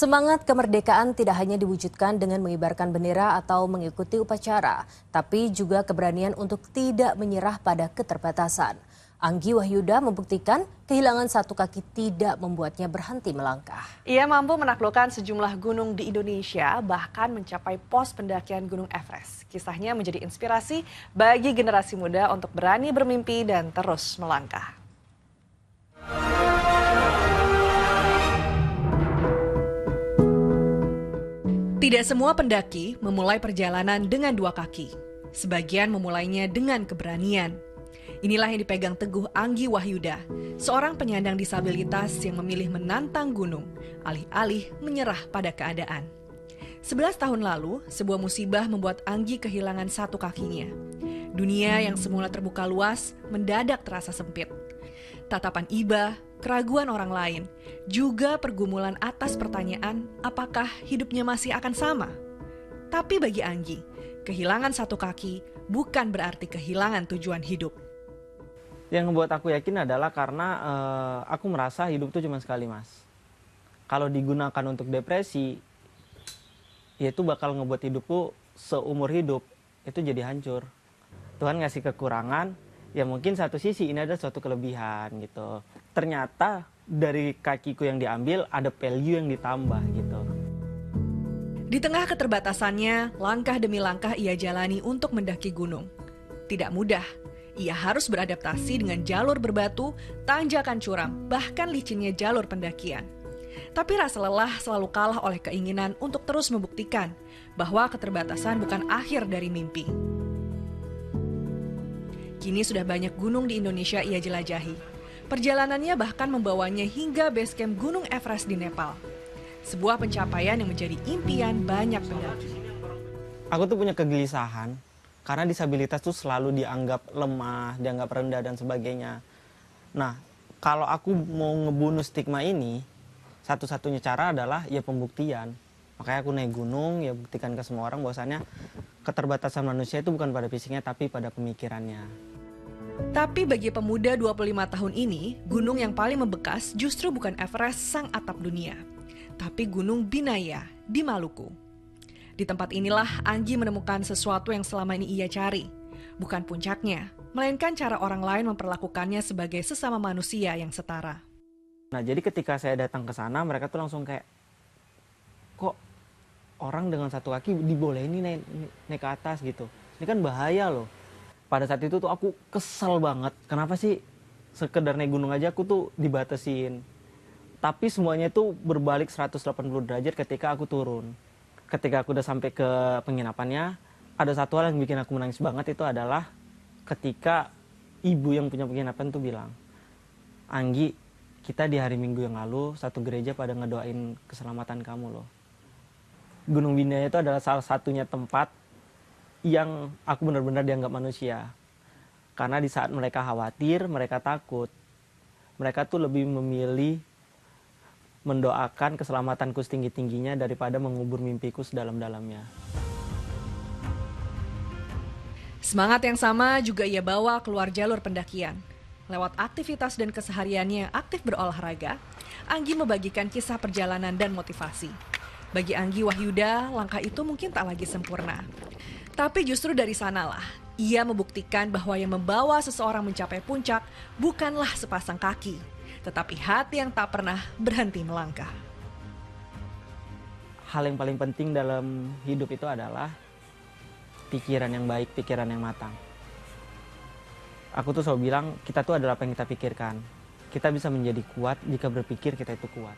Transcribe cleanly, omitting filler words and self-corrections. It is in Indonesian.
Semangat kemerdekaan tidak hanya diwujudkan dengan mengibarkan bendera atau mengikuti upacara, tapi juga keberanian untuk tidak menyerah pada keterbatasan. Anggi Wahyuda membuktikan kehilangan satu kaki tidak membuatnya berhenti melangkah. Ia mampu menaklukkan sejumlah gunung di Indonesia, bahkan mencapai pos pendakian Gunung Everest. Kisahnya menjadi inspirasi bagi generasi muda untuk berani bermimpi dan terus melangkah. Tidak semua pendaki memulai perjalanan dengan dua kaki. Sebagian memulainya dengan keberanian. Inilah yang dipegang teguh Anggi Wahyuda, seorang penyandang disabilitas yang memilih menantang gunung, alih-alih menyerah pada keadaan. 11 tahun lalu, sebuah musibah membuat Anggi kehilangan satu kakinya. Dunia yang semula terbuka luas, mendadak terasa sempit. Tatapan iba, keraguan orang lain, juga pergumulan atas pertanyaan apakah hidupnya masih akan sama. Tapi bagi Anggi, kehilangan satu kaki bukan berarti kehilangan tujuan hidup. Yang membuat aku yakin adalah karena aku merasa hidup itu cuma sekali, Mas. Kalau digunakan untuk depresi, ya itu bakal ngebuat hidupku seumur hidup itu jadi hancur. Tuhan ngasih kekurangan, ya mungkin satu sisi ini ada suatu kelebihan gitu. Ternyata dari kakiku yang diambil ada value yang ditambah gitu. Di tengah keterbatasannya, langkah demi langkah ia jalani untuk mendaki gunung. Tidak mudah, ia harus beradaptasi dengan jalur berbatu, tanjakan curam, bahkan licinnya jalur pendakian. Tapi rasa lelah selalu kalah oleh keinginan untuk terus membuktikan bahwa keterbatasan bukan akhir dari mimpi. Kini sudah banyak gunung di Indonesia ia jelajahi. Perjalanannya bahkan membawanya hingga base camp Gunung Everest di Nepal. Sebuah pencapaian yang menjadi impian banyak pendaki. Aku tuh punya kegelisahan karena disabilitas tuh selalu dianggap lemah, dianggap rendah dan sebagainya. Nah, kalau aku mau ngebunuh stigma ini, satu-satunya cara adalah ya pembuktian. Makanya aku naik gunung, ya buktikan ke semua orang bahwasannya keterbatasan manusia itu bukan pada fisiknya tapi pada pemikirannya. Tapi bagi pemuda 25 tahun ini, gunung yang paling membekas justru bukan Everest sang atap dunia, tapi Gunung Binaya di Maluku. Di tempat inilah Anggi menemukan sesuatu yang selama ini ia cari. Bukan puncaknya, melainkan cara orang lain memperlakukannya sebagai sesama manusia yang setara. Nah, jadi ketika saya datang ke sana, mereka tuh langsung kayak, kok orang dengan satu kaki dibolehin naik ke atas gitu. Ini kan bahaya loh. Pada saat itu tuh aku kesel banget. Kenapa sih sekedar naik gunung aja aku tuh dibatasin. Tapi semuanya itu berbalik 180 derajat ketika aku turun. Ketika aku udah sampai ke penginapannya, ada satu hal yang bikin aku menangis banget itu adalah ketika ibu yang punya penginapan tuh bilang, Anggi, kita di hari Minggu yang lalu satu gereja pada ngedoain keselamatan kamu loh. Gunung Binaya itu adalah salah satunya tempat yang aku benar-benar dianggap manusia. Karena di saat mereka khawatir, mereka takut, mereka tuh lebih memilih mendoakan keselamatanku setinggi-tingginya daripada mengubur mimpiku sedalam-dalamnya. Semangat yang sama juga ia bawa keluar jalur pendakian. Lewat aktivitas dan kesehariannya yang aktif berolahraga, Anggi membagikan kisah perjalanan dan motivasi. Bagi Anggi Wahyuda, langkah itu mungkin tak lagi sempurna. Tapi justru dari sanalah, ia membuktikan bahwa yang membawa seseorang mencapai puncak bukanlah sepasang kaki, tetapi hati yang tak pernah berhenti melangkah. Hal yang paling penting dalam hidup itu adalah pikiran yang baik, pikiran yang matang. Aku tuh selalu bilang, kita tuh adalah apa yang kita pikirkan. Kita bisa menjadi kuat jika berpikir kita itu kuat.